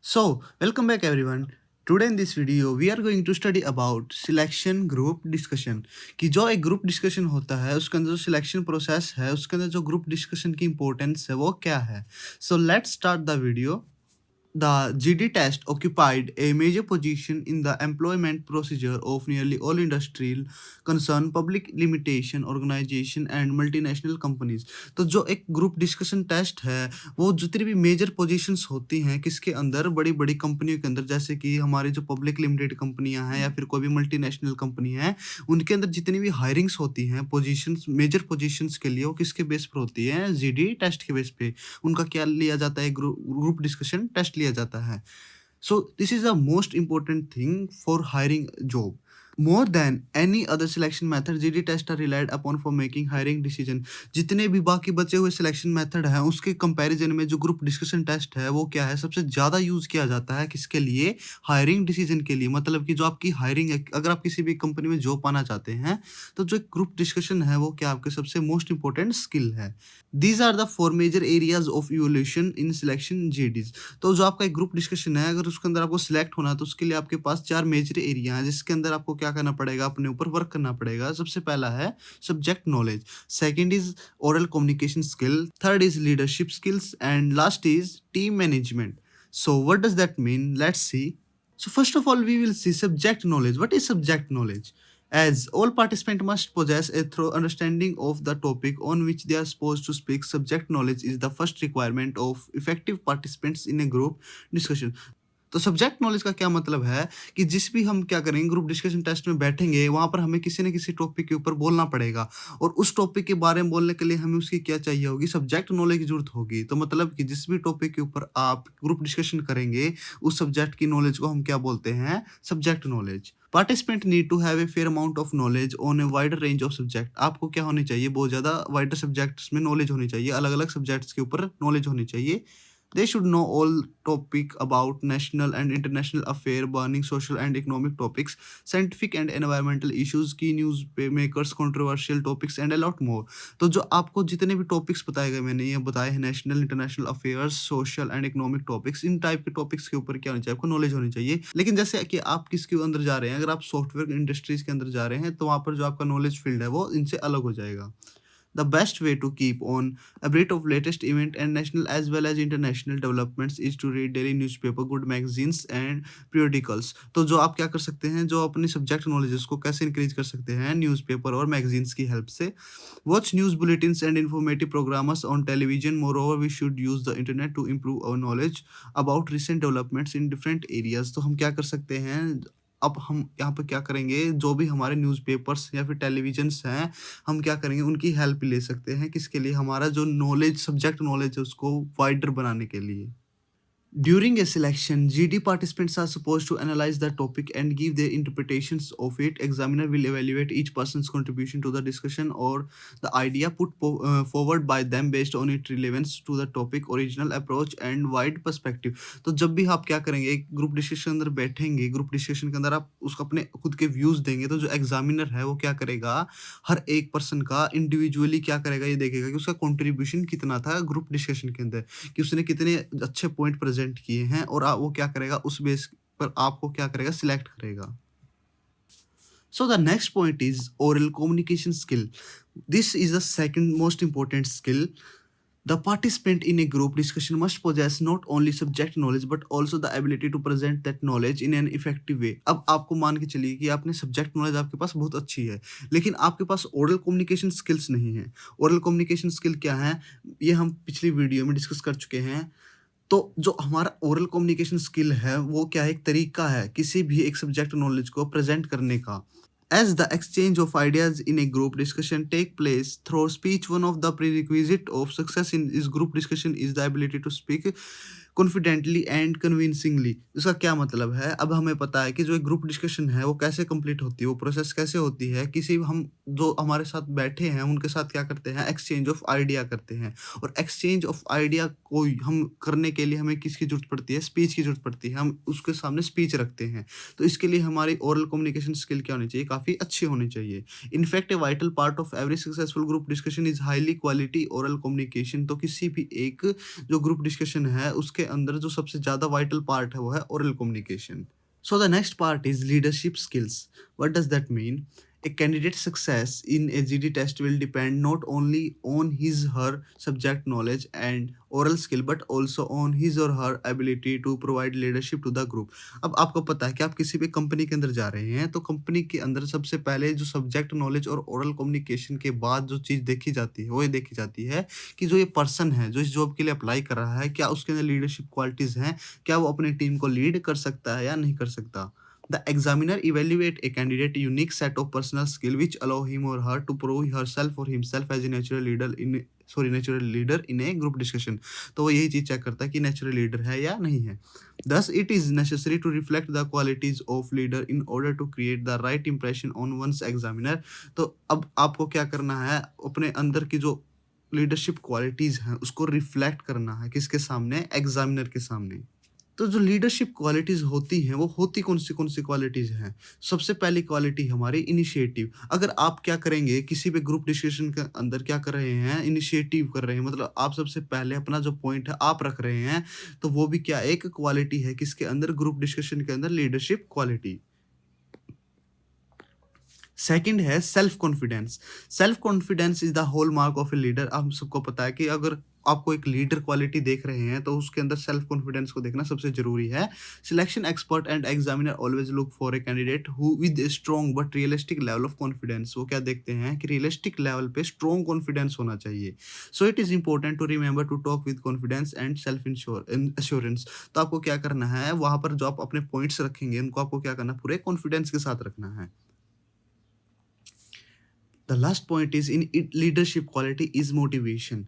Welcome back everyone. Today in this video we are going to study about selection group discussion कि जो एक group discussion होता है उसके अंदर जो सिलेक्शन प्रोसेस है उसके अंदर जो ग्रुप डिस्कशन की इंपॉर्टेंस है वो क्या है. So let's start the video. The GD test occupied a major position in the employment procedure of nearly all industrial concern, public limitation organization and multinational companies. तो जो एक ग्रुप डिस्कशन टेस्ट है वो जितनी भी मेजर पोजीशंस होती हैं किसके अंदर बड़ी बड़ी कंपनियों के अंदर, जैसे कि हमारी जो पब्लिक लिमिटेड कंपनियां हैं या फिर कोई भी मल्टीनेशनल कंपनी है, उनके अंदर जितनी भी हायरिंग्स होती हैं पोजीशंस, मेजर पोजीशंस के लिए, वो किसके बेस पर होती है? जीडी टेस्ट के बेस पे. उनका क्या लिया जाता है? ग्रुप डिस्कशन टेस्ट लिया जाता है. So this is the most important thing for hiring job. More than any other selection method, GD tests are relied upon for making hiring decision. जितने भी बाकी बचे हुए सिलेक्शन मेथड हैं उसके कंपैरिजन में जो ग्रुप डिस्कशन टेस्ट है वो क्या है? सबसे ज़्यादा यूज़ किया जाता है किसके लिए? हायरिंग डिसीजन के लिए. मतलब कि जो आपकी हायरिंग है, अगर आप किसी भी कंपनी में जॉब पाना चाहते हैं तो जो ग्रुप डिस्कशन है वो क्या आपके सबसे मोस्ट इंपॉर्टेंट स्किल है. These are the four major areas of evolution in selection GDs. तो जो आपका एक ग्रुप डिस्कशन है, अगर उसके अंदर आपको सिलेक्ट होना है तो उसके लिए आपके पास 4 मेजर एरिया हैं जिसके अंदर आपको क्या करना पड़ेगा? अपने ऊपर वर्क करना पड़ेगा. सबसे पहला है subject knowledge, second is oral communication skill, third is leadership skills and last is team management. So what does that mean? Let's see. So first of all, we will see subject knowledge. What is subject knowledge? As all participants must possess a thorough understanding of the topic on which they are supposed to speak, subject knowledge is the first requirement of effective participants in a group discussion. तो subject knowledge का क्या मतलब है कि जिस भी हम क्या करेंगे ग्रुप डिस्कशन टेस्ट में बैठेंगे वहाँ पर हमें किसी न किसी टॉपिक के ऊपर बोलना पड़ेगा और उस टॉपिक के बारे में बोलने के लिए हमें उसकी क्या चाहिए होगी? सब्जेक्ट नॉलेज की जरूरत होगी. तो मतलब कि जिस भी टॉपिक के ऊपर आप ग्रुप डिस्कशन करेंगे उस सब्जेक्ट की नॉलेज को हम क्या बोलते हैं? Subject knowledge. Participant need to have a fair amount of knowledge on a wider range of subject. आपको क्या होनी चाहिए? बहुत ज़्यादा वाइडर सब्जेक्ट्स में नॉलेज होनी चाहिए, अलग अलग सब्जेक्ट्स के ऊपर नॉलेज होनी चाहिए. They should know all topic about national and international affair, burning social and economic topics, scientific and environmental issues, key news makers, controversial topics and a lot more. तो जो आपको जितने भी टॉपिक्स बताए गए, मैंने ये बताए हैं, national international affairs, social and economic topics, in type के टॉपिक्स के ऊपर क्या होना चाहिए? आपको नॉलेज होनी चाहिए. लेकिन जैसे कि आप किसके अंदर जा रहे हैं, अगर आप सॉफ्टवेयर इंडस्ट्रीज के अंदर जा रहे हैं तो वहाँ पर जो आपका नॉलेज फील्ड है वो इनसे अलग हो जाएगा. The best way to keep on abreast of latest event and national as well as international developments is to read daily newspaper, good magazines and periodicals. तो जो आप क्या कर सकते हैं, जो अपनी सब्जेक्ट नॉलेज को कैसे इंक्रीज कर सकते हैं? न्यूज़पेपर और मैगजीन्स की हेल्प से. Watch news bulletins and informative programmes on television. More we should use the internet to improve our knowledge about recent developments in different areas. तो हम क्या कर सकते हैं? अब हम यहाँ पे क्या करेंगे? जो भी हमारे न्यूज़पेपर्स या फिर टेलीविजन्स हैं, हम क्या करेंगे? उनकी हेल्प ले सकते हैं. किसके लिए? हमारा जो नॉलेज, सब्जेक्ट नॉलेज है उसको वाइडर बनाने के लिए. During a selection, GD participants are supposed to analyze the topic and give their interpretations of it. Examiner will evaluate each person's contribution to the discussion or the idea put forward by them based on its relevance to the topic, original approach and wide perspective. तो जब भी आप क्या करेंगे, एक group discussion अंदर बैठेंगे, group discussion के अंदर आप उसको अपने खुद के व्यूज़ देंगे, तो जो एग्जामिनर है वो क्या करेगा? हर एक पर्सन का इंडिविजुअली क्या करेगा? ये देखेगा कि उसका कंट्रीब्यूशन कितना था ग्रुप डिस्कशन के अंदर, कि उसने कितने अच्छे पॉइंट प्रेजेंट किए हैं और वो क्या करेगा? उस बेस पर आपको क्या करेगा? सिलेक्ट करेगा. So the next point is oral communication skill. This is the second most important skill. The participant in a group discussion must possess not only subject knowledge but also the ability to present that knowledge in an effective way. अब आपको मान के चलिए कि आपने subject knowledge आपके पास बहुत अच्छी है, लेकिन आपके पास ओरल कम्युनिकेशन स्किल्स नहीं है. ओरल कम्युनिकेशन स्किल क्या है? ये हम पिछली वीडियो में डिस्कस कर चुके हैं. तो जो हमारा ओरल कम्युनिकेशन स्किल है वो क्या है? एक तरीका है किसी भी एक सब्जेक्ट नॉलेज को प्रेजेंट करने का. As the exchange of ideas in a group discussion take place through speech, one of the prerequisite of success in this group discussion is the ability to speak confidently and convincingly. इसका क्या मतलब है? अब हमें पता है कि जो एक ग्रुप डिस्कशन है वो कैसे कंप्लीट होती है, वो प्रोसेस कैसे होती है. किसी हम जो हमारे साथ बैठे हैं उनके साथ क्या करते हैं? एक्सचेंज ऑफ आइडिया करते हैं. और एक्सचेंज ऑफ आइडिया को हम करने के लिए हमें किसकी जरूरत पड़ती है? स्पीच की जरूरत पड़ती है. हम उसके सामने स्पीच रखते हैं. तो इसके लिए हमारी ओरल कम्युनिकेशन स्किल क्या होनी चाहिए? काफ़ी अच्छी होनी चाहिए. In fact a vital part of every successful group discussion is highly quality oral communication. तो किसी भी एक जो ग्रुप डिस्कशन है उसके उसके अंदर जो सबसे ज़्यादा वाइटल पार्ट है वो है oral communication. So the next part is leadership skills. What does that mean? A candidate's success in a GD test will depend not only on his her subject knowledge and oral skill but also on his or her ability to provide leadership to the group. अब आपको पता है कि आप किसी भी company के अंदर जा रहे हैं तो कंपनी के अंदर सबसे पहले जो सब्जेक्ट नॉलेज और ओरल कम्युनिकेशन के बाद जो चीज़ देखी जाती है वो ये देखी जाती है कि जो ये पर्सन है जो इस जॉब के लिए अप्लाई कर रहा है क्या उसके अंदर लीडरशिप क्वालिटीज़ हैं, क्या वो अपनी टीम को लीड कर सकता है या नहीं कर सकता। The examiner evaluate a candidate unique set of personal skill which allow him or her to prove herself or himself as a natural leader in a group discussion. तो वो यही चीज़ चेक करता है कि नेचुरल लीडर है या नहीं है। Thus it is necessary to reflect the qualities of leader in order to create the right impression on one's examiner. तो अब आपको क्या करना है, अपने अंदर की जो लीडरशिप क्वालिटीज़ हैं उसको रिफ्लेक्ट करना है किसके सामने, एग्जामिनर के सामने। तो जो लीडरशिप क्वालिटीज़ होती हैं वो होती कौन सी क्वालिटीज़ हैं? सबसे पहली क्वालिटी हमारी इनिशिएटिव। अगर आप क्या करेंगे किसी भी ग्रुप डिस्कशन के अंदर क्या कर रहे हैं, इनिशिएटिव कर रहे हैं, मतलब आप सबसे पहले अपना जो पॉइंट है आप रख रहे हैं, तो वो भी क्या एक क्वालिटी है किसके अंदर, ग्रुप डिस्कशन के अंदर, लीडरशिप क्वालिटी। सेकंड है self confidence. Self confidence is the hallmark of a leader. हम सबको पता है कि अगर आपको एक लीडर क्वालिटी देख रहे हैं तो उसके अंदर सेल्फ कॉन्फिडेंस को देखना सबसे जरूरी है। Selection expert and examiner always look for a candidate who with a strong but realistic level of confidence. वो क्या देखते हैं कि रियलिस्टिक लेवल पे स्ट्रॉन्ग कॉन्फिडेंस होना चाहिए। So it is important to remember to talk with confidence and self assurance. तो आपको क्या करना है, वहां पर जो आप अपने पॉइंट्स रखेंगे उनको आपको क्या करना है, पूरे कॉन्फिडेंस के साथ रखना है। The last point is in leadership quality is motivation.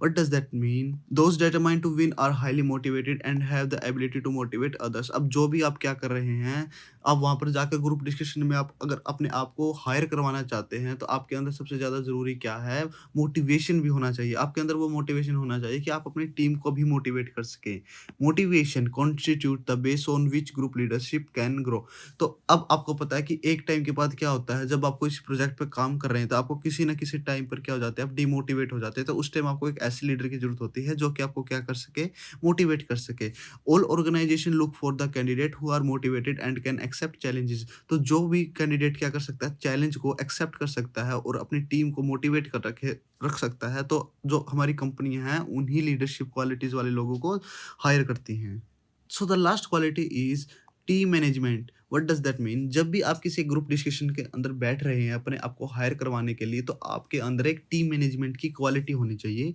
What does that mean? Those determined to win are highly motivated and have the ability to motivate others. अब जो भी आप क्या कर रहे हैं, आप वहाँ पर जाकर ग्रुप डिस्कशन में आप अगर अपने आप को हायर करवाना चाहते हैं तो आपके अंदर सबसे ज़्यादा ज़रूरी क्या है, मोटिवेशन भी होना चाहिए। आपके अंदर वो मोटिवेशन होना चाहिए कि आप अपनी टीम को भी मोटिवेट कर सकें। Motivation constitute the base on which group leadership can grow. तो अब आपको पता है कि एक टाइम के बाद क्या होता है, जब आप कोई प्रोजेक्ट पे काम कर रहे हैं तो आपको किसी ना किसी टाइम पर क्या हो जाते हैं, आप डिमोटिवेट हो जाते हैं। तो उस टाइम आपको एक ऐसे लीडर की जरूरत होती है जो कि आपको क्या कर सके, मोटिवेट कर सके। All organization look for the candidate who are motivated and can accept challenges. तो जो भी कैंडिडेट क्या कर सकता है, चैलेंज को एक्सेप्ट कर सकता है और अपनी टीम को मोटिवेट कर रख सकता है, तो जो हमारी कंपनियां हैं उन्हीं लीडरशिप क्वालिटीज वाले लोगों को हायर करती हैं। So the last quality is team management. What does that mean? जब भी आप किसी ग्रुप डिस्कशन के अंदर बैठ रहे हैं अपने आप को हायर करवाने के लिए, तो आपके अंदर एक टीम मैनेजमेंट की क्वालिटी होनी चाहिए।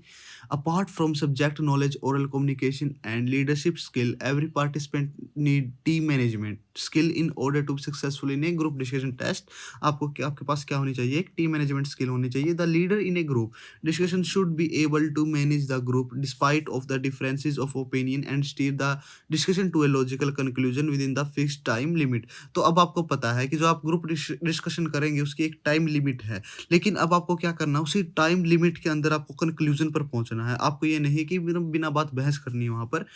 Apart from subject knowledge, oral communication and leadership skill, every participant need team management skill in order to successful in a group discussion test. आपके पास क्या होनी चाहिए, एक टीम मैनेजमेंट स्किल होनी चाहिए। The leader in a group discussion should be able to manage the group despite of the differences of opinion and steer the discussion to a logical conclusion within the fixed time limit। तो अब आपको पता है कि जो आप group discussion करेंगे उसकी एक टाइम लिमिट है, लेकिन अब आपको क्या करना है, उसी टाइम लिमिट के अंदर आपको कंक्लूजन पर पहुंचना है। आपको ये नहीं कि बिना बिना बात बहस करनी है वहां पर।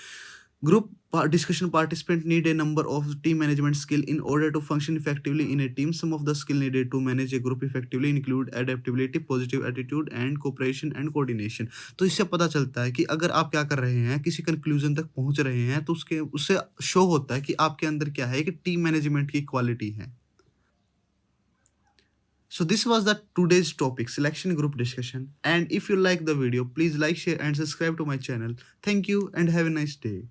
Group discussion participant need a number of team management skill in order to function effectively in a team. Some of the skill needed to manage a group effectively include adaptability, positive attitude and cooperation and coordination। तो इससे पता चलता है कि अगर आप क्या कर रहे हैं, किसी कंक्लूजन तक पहुंच रहे हैं, तो उससे शो होता है कि आपके अंदर क्या है, कि टीम मैनेजमेंट की क्वालिटी है। So this was the today's topic, selection group discussion. And if you like the video, please like, share and subscribe to my channel. Thank you and have a nice day.